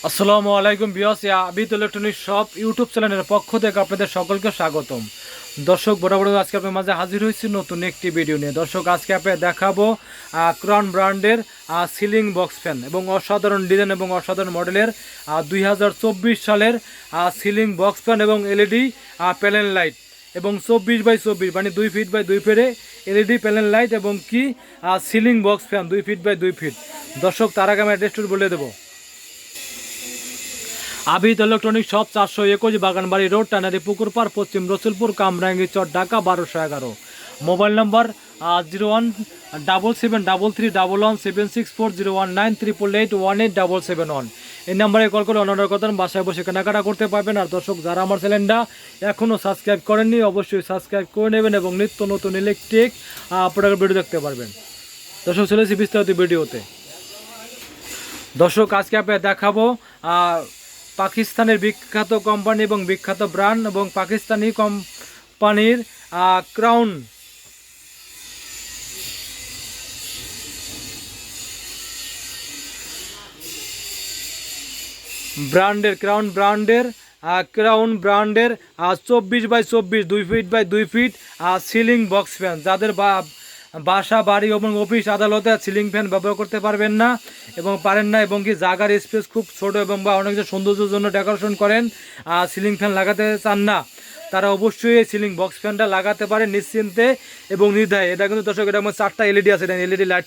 আসসালামু আলাইকুম viewers, Abid electronic shop YouTube চ্যানেলের পক্ষ থেকে আপনাদের সকলকে স্বাগতম। দর্শক, বরাবর আজকে আপনার মাঝে হাজির হয়েছি নতুন একটি ভিডিও নিয়ে। দর্শক, আজকে আপনাদের দেখাবো ক্রাউন ব্র্যান্ডের সিলিং বক্স ফ্যান এবং অসাধারণ ডিজাইন এবং অসাধারণ মডেলের 2024 সালের সিলিং বক্স ফ্যান এবং এলইডি প্যানেল লাইট এবং 24x24 মানে 2 ফিট বাই 2 ফিটে এলইডি প্যানেল লাইট এবং কি ceiling box fan 2 feet by 2 feet. দর্শক, তার আগে আমি অ্যাড্রেসটা বলে দেবো। Abid electronic shop 421 Baganbari road, tannery Pukurpar, Paschim Rasulpur, Kamrangi Char, Dhaka 1211। Mobile number 01771176401988881871। এই নাম্বারে কল করে অনার কথা বাসায় বসে কেনাকাটা করতে পারবেন। আর দর্শক, যারা আমার চ্যানেলটা এখনও সাবস্ক্রাইব করেননি অবশ্যই সাবস্ক্রাইব করে নেবেন এবং নিত্য নতুন ইলেকট্রিক প্রোডাক্ট ভিডিও দেখতে পারবেন। দর্শক, চলেছি বিস্তারিত ভিডিওতে। দর্শক, আজকে আপনাদের দেখাবো পাকিস্তানের বিখ্যাত কোম্পানি এবং বিখ্যাত ব্র্যান্ড এবং পাকিস্তানি কোম্পানির ক্রাউন ব্র্যান্ডের 24x24 2 feet by 2 feet ceiling box fan. যাদের বাসা বাড়ি এবং অফিস আদালতে সিলিং ফ্যান ব্যবহার করতে পারবেন না এবং পারেন না এবং কি জায়গার স্পেস খুব ছোট এবং বা অনেক সৌন্দর্যের জন্য ডেকোরেশন করেন, সিলিং ফ্যান লাগাতে চান না, তারা অবশ্যই এই সিলিং বক্স ফ্যানটা লাগাতে পারে নিশ্চিন্তে এবং নির্দ্বিধায়। এটা কিন্তু দর্শক, এটা আমার 4টা এলইডি আছে, এটা এলইডি লাইট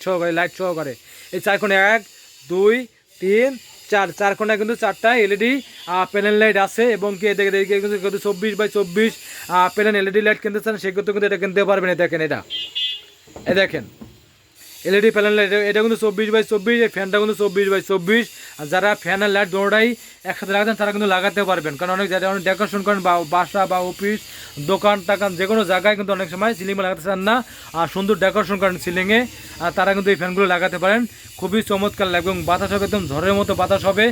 সহকারে এই 4 কোণে 1 2 3 4 কোণায় কিন্তু 4টা এলইডি প্যানেল লাইট আছে এবং কি এদিকে কিন্তু 24x24 প্যানেল এলইডি লাইট কিনতে চান সেক্ষেত্রে কিন্তু এটা কিনতে পারবেন। দেখেন, এই দেখেন এলইডি প্যানেল লাইট, এটা কিন্তু 24x24, এই ফ্যানটা কিন্তু 24x24। আর যারা ফ্যানের লাইট দুটোটাই একসাথে লাগাতেন তারা কিন্তু লাগাতে পারবেন, কারণ অনেক জায়গায় অনেক ডেকোরেশন করেন বা বাসা বা অফিস দোকান টাকান যে কোনো জায়গায় কিন্তু অনেক সময় সিলিং লাগাতে চান না আর সুন্দর ডেকোরেশন করেন সিলিংয়ে, আর তারা কিন্তু এই ফ্যানগুলো লাগাতে পারেন। খুবই চমৎকার লাগবে এবং বাতাস হবে একদম ঝড়ের মতো বাতাস হবে,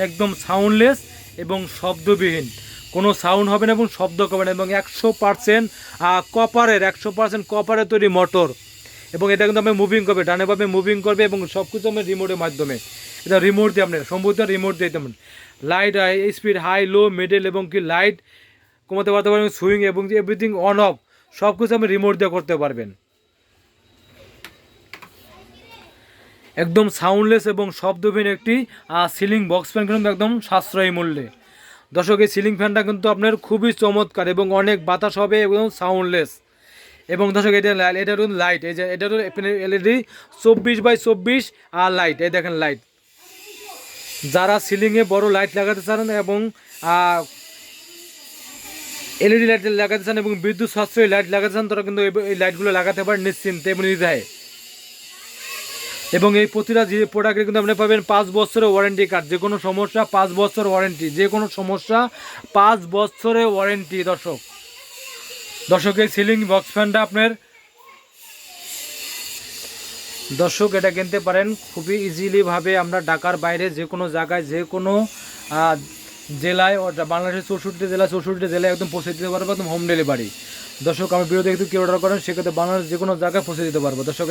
একদম সাউন্ডলেস এবং শব্দবিহীন, কোনো সাউন্ড হবে না এবং শব্দ করবে না এবং 100% কপারের তৈরি মোটর এবং এটা কিন্তু আপনার মুভিং করবে, ডানে ভাবে মুভিং করবে এবং সব কিছু আপনার রিমোটের মাধ্যমে। এটা রিমোট দিয়ে আপনার সম্ভবত রিমোট দিয়ে তেমন light speed high low middle এবং কি লাইট কমাতে পারতে পারবেন, সুইং এবং এভরিথিং অন অফ সব কিছু আপনি রিমোট দিয়ে করতে পারবেন। একদম সাউন্ডলেস এবং শব্দহীন একটি সিলিং বক্স ফ্যান কিন্তু একদম সাশ্রয়ী মূল্যে। দর্শক, এই সিলিং ফ্যানটা কিন্তু আপনার খুবই চমৎকার এবং অনেক বাতাস হবে এবং সাউন্ডলেস। এবং দর্শক, এটা লাইট, এই যে এটা এলইডি 24x24 লাইট, এই দেখেন লাইট। যারা সিলিংয়ে বড় লাইট লাগাতে চান এবং এলইডি লাইট লাগাতে চান এবং বিদ্যুৎ সাশ্রয়ী লাইট লাগাতে চান তারা কিন্তু এই লাইটগুলো লাগাতে পারেন নিশ্চিন্তে এবং নির্দ্বিধায়। এবং এই প্রতিটা যে প্রোডাক্টে কিন্তু আপনি পাবেন 5 বছরের ওয়ারেন্টি কার্ড, যে কোনো সমস্যা 5 বছর ওয়ারেন্টি, যে কোনো সমস্যা 5 বছরের ওয়ারেন্টি। দর্শক, এই সিলিং বক্স ফ্যানটা আপনার দর্শক এটা কিনতে পারেন খুবই ইজিলিভাবে। আমরা ঢাকার বাইরে যে কোনো জায়গায় যে কোনো জেলায়, বাংলাদেশের 64 জেলায় একদম পৌঁছে দিতে পারবো, একদম হোম ডেলিভারি। দর্শক, আমি ভিডিও দেখতে কেউ অর্ডার করেন সেক্ষেত্রে বাংলাদেশ যে কোনো জায়গায় পৌঁছে দিতে পারবো। দর্শক,